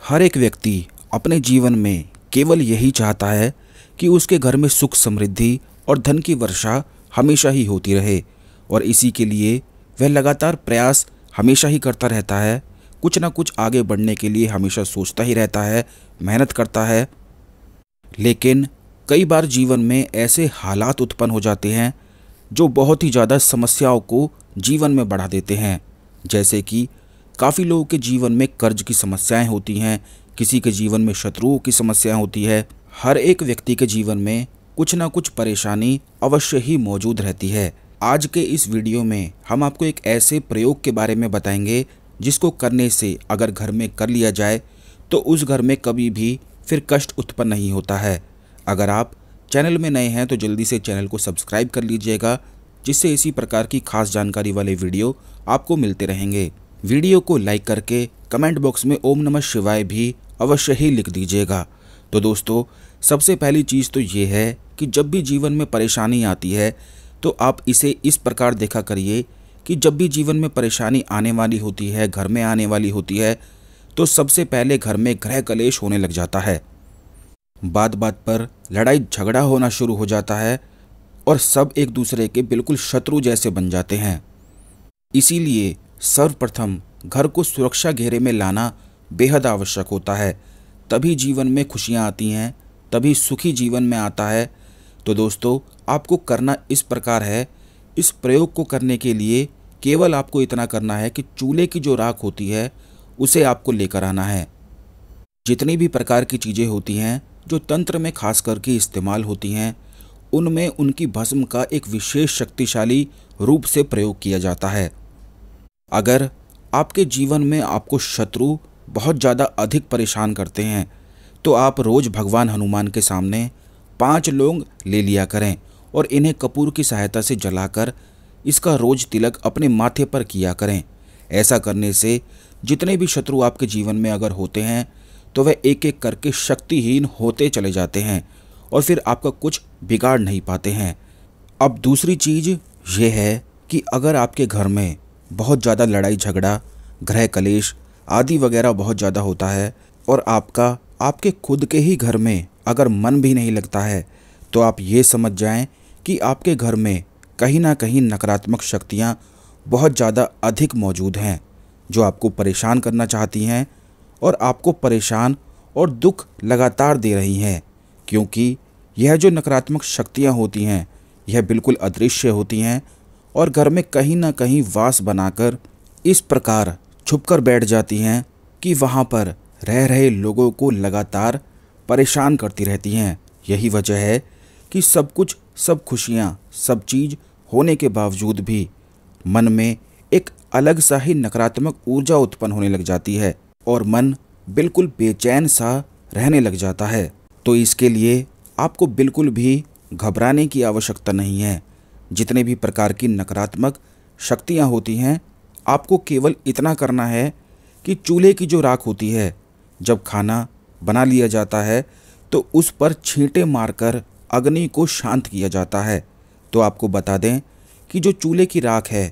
हर एक व्यक्ति अपने जीवन में केवल यही चाहता है कि उसके घर में सुख समृद्धि और धन की वर्षा हमेशा ही होती रहे और इसी के लिए वह लगातार प्रयास हमेशा ही करता रहता है। कुछ ना कुछ आगे बढ़ने के लिए हमेशा सोचता ही रहता है, मेहनत करता है। लेकिन कई बार जीवन में ऐसे हालात उत्पन्न हो जाते हैं जो बहुत ही ज़्यादा समस्याओं को जीवन में बढ़ा देते हैं। जैसे कि काफ़ी लोगों के जीवन में कर्ज की समस्याएं होती हैं, किसी के जीवन में शत्रुओं की समस्याएं होती है। हर एक व्यक्ति के जीवन में कुछ ना कुछ परेशानी अवश्य ही मौजूद रहती है। आज के इस वीडियो में हम आपको एक ऐसे प्रयोग के बारे में बताएंगे जिसको करने से अगर घर में कर लिया जाए तो उस घर में कभी भी फिर कष्ट उत्पन्न नहीं होता है। अगर आप चैनल में नए हैं तो जल्दी से चैनल को सब्सक्राइब कर लीजिएगा, जिससे इसी प्रकार की खास जानकारी वाले वीडियो आपको मिलते रहेंगे। वीडियो को लाइक करके कमेंट बॉक्स में ओम नमः शिवाय भी अवश्य ही लिख दीजिएगा। तो दोस्तों, सबसे पहली चीज़ तो ये है कि जब भी जीवन में परेशानी आती है तो आप इसे इस प्रकार देखा करिए कि जब भी जीवन में परेशानी आने वाली होती है, घर में आने वाली होती है, तो सबसे पहले घर में गृह कलेश होने लग जाता है। बात बात पर लड़ाई झगड़ा होना शुरू हो जाता है और सब एक दूसरे के बिल्कुल शत्रु जैसे बन जाते हैं। इसीलिए सर्वप्रथम घर को सुरक्षा घेरे में लाना बेहद आवश्यक होता है। तभी जीवन में खुशियाँ आती हैं, तभी सुखी जीवन में आता है। तो दोस्तों, आपको करना इस प्रकार है। इस प्रयोग को करने के लिए केवल आपको इतना करना है कि चूल्हे की जो राख होती है उसे आपको लेकर आना है। जितनी भी प्रकार की चीज़ें होती हैं जो तंत्र में खास करके इस्तेमाल होती हैं, उनमें उनकी भस्म का एक विशेष शक्तिशाली रूप से प्रयोग किया जाता है। अगर आपके जीवन में आपको शत्रु बहुत ज़्यादा अधिक परेशान करते हैं तो आप रोज़ भगवान हनुमान के सामने 5 लौंग ले लिया करें और इन्हें कपूर की सहायता से जलाकर इसका रोज तिलक अपने माथे पर किया करें। ऐसा करने से जितने भी शत्रु आपके जीवन में अगर होते हैं तो वह एक एक करके शक्तिहीन होते चले जाते हैं और फिर आपका कुछ बिगाड़ नहीं पाते हैं। अब दूसरी चीज़ ये है कि अगर आपके घर में बहुत ज़्यादा लड़ाई झगड़ा, गृह कलेश आदि वगैरह बहुत ज़्यादा होता है और आपके खुद के ही घर में अगर मन भी नहीं लगता है, तो आप ये समझ जाएं कि आपके घर में कहीं ना कहीं नकारात्मक शक्तियाँ बहुत ज़्यादा अधिक मौजूद हैं जो आपको परेशान करना चाहती हैं और आपको परेशान और दुख लगातार दे रही हैं। क्योंकि यह जो नकारात्मक शक्तियाँ होती हैं यह बिल्कुल अदृश्य होती हैं और घर में कहीं ना कहीं वास बनाकर इस प्रकार छुपकर बैठ जाती हैं कि वहाँ पर रह रहे लोगों को लगातार परेशान करती रहती हैं। यही वजह है कि सब कुछ, सब खुशियाँ, सब चीज़ होने के बावजूद भी मन में एक अलग सा ही नकारात्मक ऊर्जा उत्पन्न होने लग जाती है और मन बिल्कुल बेचैन सा रहने लग जाता है। तो इसके लिए आपको बिल्कुल भी घबराने की आवश्यकता नहीं है। जितने भी प्रकार की नकारात्मक शक्तियाँ होती हैं, आपको केवल इतना करना है कि चूल्हे की जो राख होती है, जब खाना बना लिया जाता है तो उस पर छींटे मारकर अग्नि को शांत किया जाता है। तो आपको बता दें कि जो चूल्हे की राख है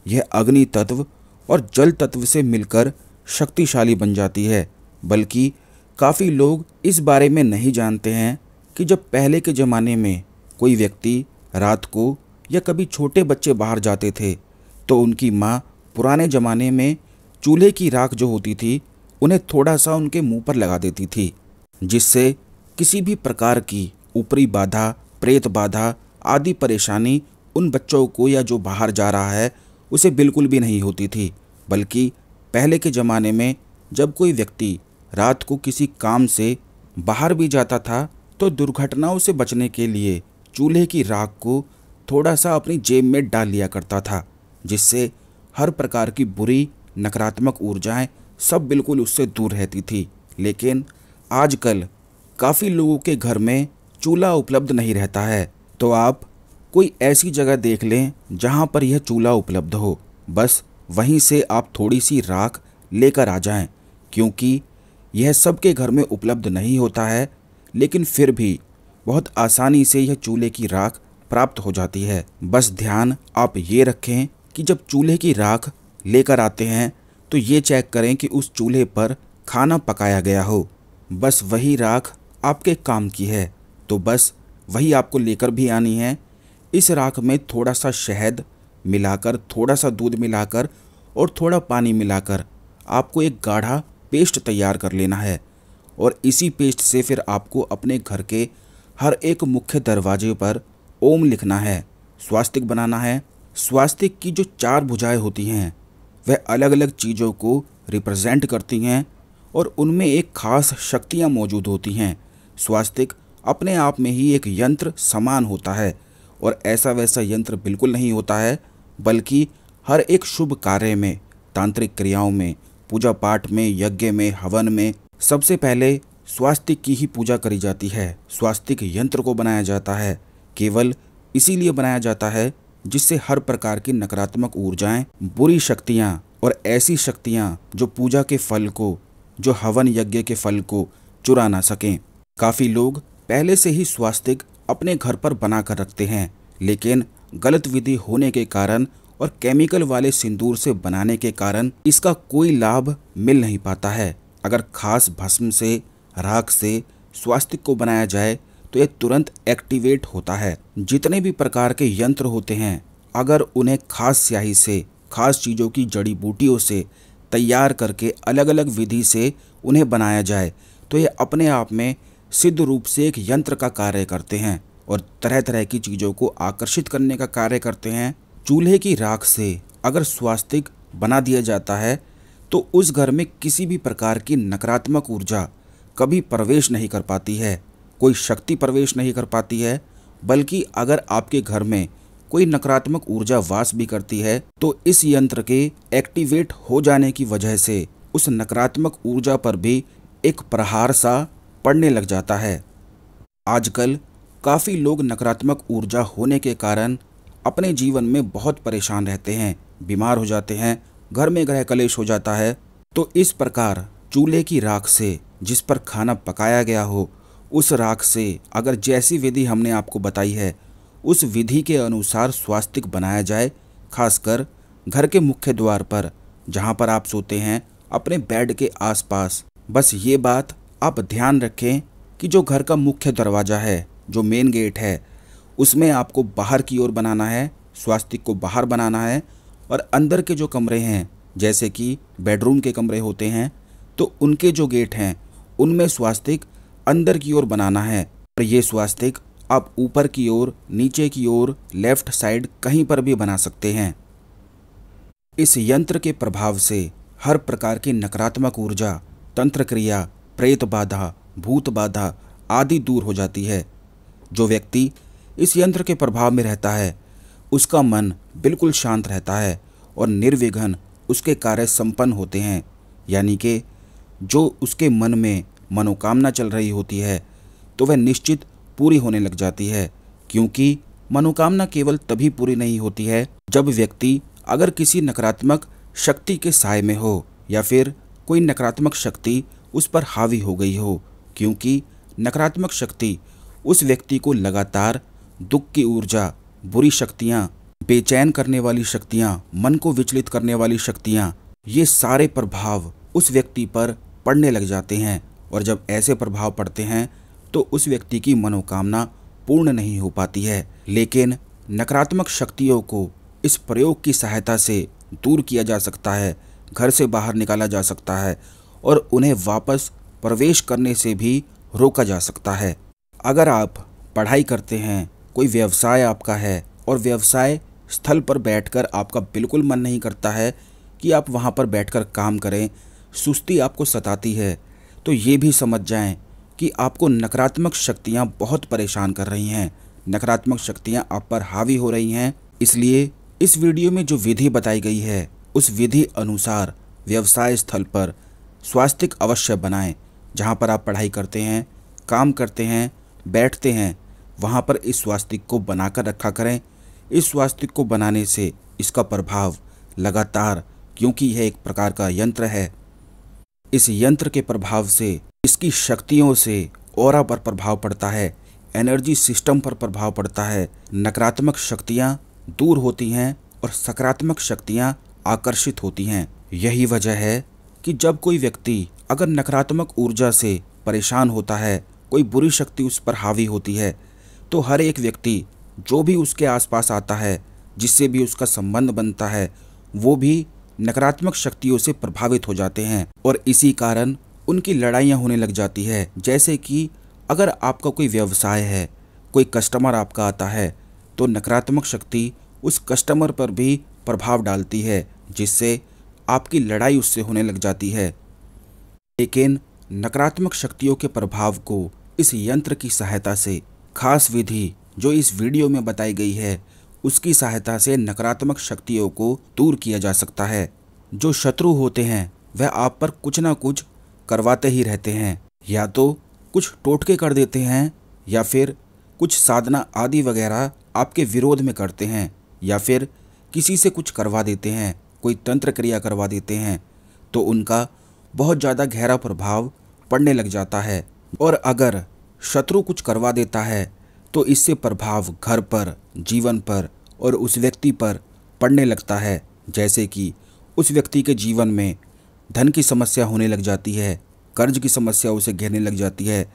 यह अग्नि तत्व और जल तत्व से मिलकर शक्तिशाली बन जाती है। बल्कि काफ़ी लोग इस बारे में नहीं जानते हैं कि जब पहले के ज़माने में कोई व्यक्ति रात को या कभी छोटे बच्चे बाहर जाते थे तो उनकी माँ पुराने ज़माने में चूल्हे की राख जो होती थी उन्हें थोड़ा सा उनके मुंह पर लगा देती थी, जिससे किसी भी प्रकार की ऊपरी बाधा, प्रेत बाधा आदि परेशानी उन बच्चों को या जो बाहर जा रहा है उसे बिल्कुल भी नहीं होती थी। बल्कि पहले के ज़माने में जब कोई व्यक्ति रात को किसी काम से बाहर भी जाता था तो दुर्घटनाओं से बचने के लिए चूल्हे की राख को थोड़ा सा अपनी जेब में डाल लिया करता था, जिससे हर प्रकार की बुरी नकारात्मक ऊर्जाएं सब बिल्कुल उससे दूर रहती थी। लेकिन आजकल काफ़ी लोगों के घर में चूल्हा उपलब्ध नहीं रहता है, तो आप कोई ऐसी जगह देख लें जहां पर यह चूल्हा उपलब्ध हो। बस वहीं से आप थोड़ी सी राख लेकर आ जाएं, क्योंकि यह सबके घर में उपलब्ध नहीं होता है, लेकिन फिर भी बहुत आसानी से यह चूल्हे की राख प्राप्त हो जाती है। बस ध्यान आप ये रखें कि जब चूल्हे की राख लेकर आते हैं तो ये चेक करें कि उस चूल्हे पर खाना पकाया गया हो, बस वही राख आपके काम की है, तो बस वही आपको लेकर भी आनी है। इस राख में थोड़ा सा शहद मिलाकर, थोड़ा सा दूध मिलाकर और थोड़ा पानी मिलाकर आपको एक गाढ़ा पेस्ट तैयार कर लेना है। और इसी पेस्ट से फिर आपको अपने घर के हर एक मुख्य दरवाजे पर ओम लिखना है, स्वास्तिक बनाना है। स्वास्तिक की जो 4 भुजाएं होती हैं वह अलग अलग चीज़ों को रिप्रेजेंट करती हैं और उनमें एक खास शक्तियाँ मौजूद होती हैं। स्वास्तिक अपने आप में ही एक यंत्र समान होता है और ऐसा वैसा यंत्र बिल्कुल नहीं होता है, बल्कि हर एक शुभ कार्य में, तांत्रिक क्रियाओं में, पूजा पाठ में, यज्ञ में, हवन में सबसे पहले स्वास्तिक की ही पूजा करी जाती है। स्वास्तिक यंत्र को बनाया जाता है केवल इसीलिए बनाया जाता है जिससे हर प्रकार की नकारात्मक ऊर्जाएं, बुरी शक्तियां और ऐसी शक्तियां जो पूजा के फल को, जो हवन यज्ञ के फल को चुरा ना सकें। काफ़ी लोग पहले से ही स्वास्तिक अपने घर पर बना कर रखते हैं, लेकिन गलत विधि होने के कारण और केमिकल वाले सिंदूर से बनाने के कारण इसका कोई लाभ मिल नहीं पाता है। अगर खास भस्म से, राख से स्वास्तिक को बनाया जाए तो ये तुरंत एक्टिवेट होता है। जितने भी प्रकार के यंत्र होते हैं, अगर उन्हें खास स्याही से, खास चीज़ों की जड़ी बूटियों से तैयार करके अलग अलग विधि से उन्हें बनाया जाए तो ये अपने आप में सिद्ध रूप से एक यंत्र का कार्य करते हैं और तरह तरह की चीज़ों को आकर्षित करने का कार्य करते हैं। चूल्हे की राख से अगर स्वास्तिक बना दिया जाता है तो उस घर में किसी भी प्रकार की नकारात्मक ऊर्जा कभी प्रवेश नहीं कर पाती है, कोई शक्ति प्रवेश नहीं कर पाती है। बल्कि अगर आपके घर में कोई नकारात्मक ऊर्जा वास भी करती है तो इस यंत्र के एक्टिवेट हो जाने की वजह से उस नकारात्मक ऊर्जा पर भी एक प्रहार सा पड़ने लग जाता है। आजकल काफ़ी लोग नकारात्मक ऊर्जा होने के कारण अपने जीवन में बहुत परेशान रहते हैं, बीमार हो जाते हैं, घर में गृह कलेश हो जाता है। तो इस प्रकार चूल्हे की राख से जिस पर खाना पकाया गया हो, उस राख से अगर जैसी विधि हमने आपको बताई है उस विधि के अनुसार स्वास्तिक बनाया जाए, खासकर घर के मुख्य द्वार पर, जहाँ पर आप सोते हैं, अपने बेड के आसपास। बस ये बात आप ध्यान रखें कि जो घर का मुख्य दरवाज़ा है, जो मेन गेट है, उसमें आपको बाहर की ओर बनाना है, स्वास्तिक को बाहर बनाना है। और अंदर के जो कमरे हैं, जैसे कि बेडरूम के कमरे होते हैं, तो उनके जो गेट हैं उनमें स्वास्तिक अंदर की ओर बनाना है। और ये स्वास्तिक आप ऊपर की ओर, नीचे की ओर, लेफ्ट साइड कहीं पर भी बना सकते हैं। इस यंत्र के प्रभाव से हर प्रकार की नकारात्मक ऊर्जा, तंत्र क्रिया, प्रेत बाधा, भूत बाधा आदि दूर हो जाती है। जो व्यक्ति इस यंत्र के प्रभाव में रहता है उसका मन बिल्कुल शांत रहता है और निर्विघ्न उसके कार्य संपन्न होते हैं। यानी कि जो उसके मन में मनोकामना चल रही होती है तो वह निश्चित पूरी होने लग जाती है, क्योंकि मनोकामना केवल तभी पूरी नहीं होती है जब व्यक्ति अगर किसी नकारात्मक शक्ति के साए में हो या फिर कोई नकारात्मक शक्ति उस पर हावी हो गई हो। क्योंकि नकारात्मक शक्ति उस व्यक्ति को लगातार दुख की ऊर्जा, बुरी शक्तियाँ, बेचैन करने वाली शक्तियाँ, मन को विचलित करने वाली शक्तियाँ, ये सारे प्रभाव उस व्यक्ति पर पड़ने लग जाते हैं। और जब ऐसे प्रभाव पड़ते हैं तो उस व्यक्ति की मनोकामना पूर्ण नहीं हो पाती है। लेकिन नकारात्मक शक्तियों को इस प्रयोग की सहायता से दूर किया जा सकता है, घर से बाहर निकाला जा सकता है और उन्हें वापस प्रवेश करने से भी रोका जा सकता है। अगर आप पढ़ाई करते हैं, कोई व्यवसाय आपका है और व्यवसाय स्थल पर बैठकर आपका बिल्कुल मन नहीं करता है कि आप वहाँ पर बैठकर काम करें, सुस्ती आपको सताती है, तो ये भी समझ जाएं कि आपको नकारात्मक शक्तियाँ बहुत परेशान कर रही हैं, नकारात्मक शक्तियाँ आप पर हावी हो रही हैं। इसलिए इस वीडियो में जो विधि बताई गई है उस विधि अनुसार व्यवसाय स्थल पर स्वास्तिक अवश्य बनाएं। जहाँ पर आप पढ़ाई करते हैं, काम करते हैं, बैठते हैं, वहाँ पर इस स्वास्तिक को बनाकर रखा करें। इस स्वास्तिक को बनाने से इसका प्रभाव लगातार, क्योंकि यह एक प्रकार का यंत्र है, इस यंत्र के प्रभाव से, इसकी शक्तियों से ऑरा पर प्रभाव पड़ता है, एनर्जी सिस्टम पर प्रभाव पड़ता है। नकारात्मक शक्तियाँ दूर होती हैं और सकारात्मक शक्तियाँ आकर्षित होती हैं। यही वजह है कि जब कोई व्यक्ति अगर नकारात्मक ऊर्जा से परेशान होता है, कोई बुरी शक्ति उस पर हावी होती है, तो हर एक व्यक्ति जो भी उसके आसपास आता है, जिससे भी उसका संबंध बनता है, वो भी नकारात्मक शक्तियों से प्रभावित हो जाते हैं और इसी कारण उनकी लड़ाइयाँ होने लग जाती है। जैसे कि अगर आपका कोई व्यवसाय है, कोई कस्टमर आपका आता है, तो नकारात्मक शक्ति उस कस्टमर पर भी प्रभाव डालती है, जिससे आपकी लड़ाई उससे होने लग जाती है। लेकिन नकारात्मक शक्तियों के प्रभाव को इस यंत्र की सहायता से, खास विधि जो इस वीडियो में बताई गई है, उसकी सहायता से नकारात्मक शक्तियों को दूर किया जा सकता है। जो शत्रु होते हैं वह आप पर कुछ ना कुछ करवाते ही रहते हैं, या तो कुछ टोटके कर देते हैं, या फिर कुछ साधना आदि वगैरह आपके विरोध में करते हैं, या फिर किसी से कुछ करवा देते हैं, कोई तंत्र क्रिया करवा देते हैं, तो उनका बहुत ज़्यादा गहरा प्रभाव पड़ने लग जाता है। और अगर शत्रु कुछ करवा देता है तो इससे प्रभाव घर पर, जीवन पर और उस व्यक्ति पर पड़ने लगता है। जैसे कि उस व्यक्ति के जीवन में धन की समस्या होने लग जाती है, कर्ज की समस्या उसे घेरने लग जाती है,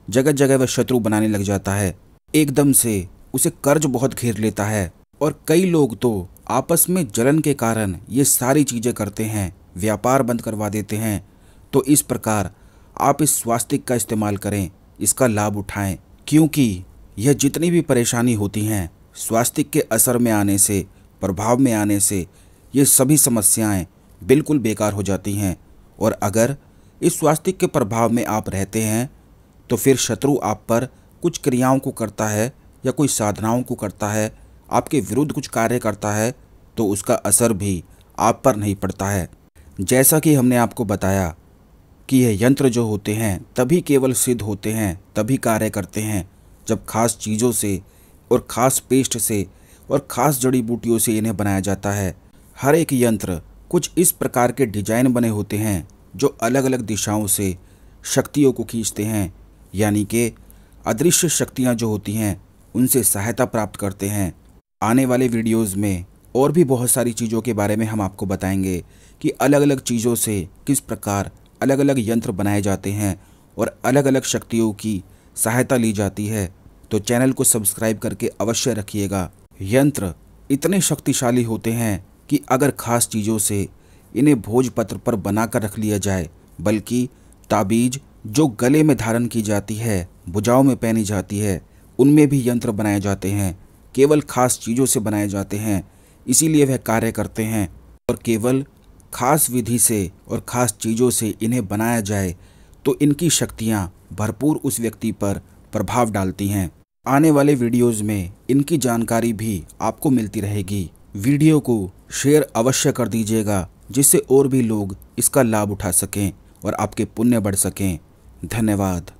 जगह जगह वह शत्रु बनाने लग जाता है, एकदम से उसे कर्ज बहुत घेर लेता है। और कई लोग तो आपस में जलन के कारण ये सारी चीज़ें करते हैं, व्यापार बंद करवा देते हैं। तो इस प्रकार आप इस स्वास्तिक का इस्तेमाल करें, इसका लाभ उठाएं, क्योंकि यह जितनी भी परेशानी होती हैं, स्वास्तिक के असर में आने से, प्रभाव में आने से ये सभी समस्याएं बिल्कुल बेकार हो जाती हैं। और अगर इस स्वास्तिक के प्रभाव में आप रहते हैं तो फिर शत्रु आप पर कुछ क्रियाओं को करता है या कोई साधनाओं को करता है, आपके विरुद्ध कुछ कार्य करता है, तो उसका असर भी आप पर नहीं पड़ता है। जैसा कि हमने आपको बताया कि यह यंत्र जो होते हैं तभी केवल सिद्ध होते हैं, तभी कार्य करते हैं जब खास चीज़ों से और ख़ास पेस्ट से और ख़ास जड़ी बूटियों से इन्हें बनाया जाता है। हर एक यंत्र कुछ इस प्रकार के डिजाइन बने होते हैं जो अलग अलग दिशाओं से शक्तियों को खींचते हैं, यानी कि अदृश्य शक्तियाँ जो होती हैं उनसे सहायता प्राप्त करते हैं। आने वाले वीडियोज़ में और भी बहुत सारी चीज़ों के बारे में हम आपको बताएंगे कि अलग अलग चीज़ों से किस प्रकार अलग अलग यंत्र बनाए जाते हैं और अलग अलग शक्तियों की सहायता ली जाती है। तो चैनल को सब्सक्राइब करके अवश्य रखिएगा। यंत्र इतने शक्तिशाली होते हैं कि अगर खास चीज़ों से इन्हें भोजपत्र पर बनाकर रख लिया जाए, बल्कि ताबीज जो गले में धारण की जाती है, भुजाओं में पहनी जाती है, उनमें भी यंत्र बनाए जाते हैं, केवल खास चीज़ों से बनाए जाते हैं, इसीलिए वह कार्य करते हैं। और केवल खास विधि से और ख़ास चीज़ों से इन्हें बनाया जाए तो इनकी शक्तियाँ भरपूर उस व्यक्ति पर प्रभाव डालती हैं। आने वाले वीडियोज़ में इनकी जानकारी भी आपको मिलती रहेगी। वीडियो को शेयर अवश्य कर दीजिएगा, जिससे और भी लोग इसका लाभ उठा सकें और आपके पुण्य बढ़ सकें। धन्यवाद।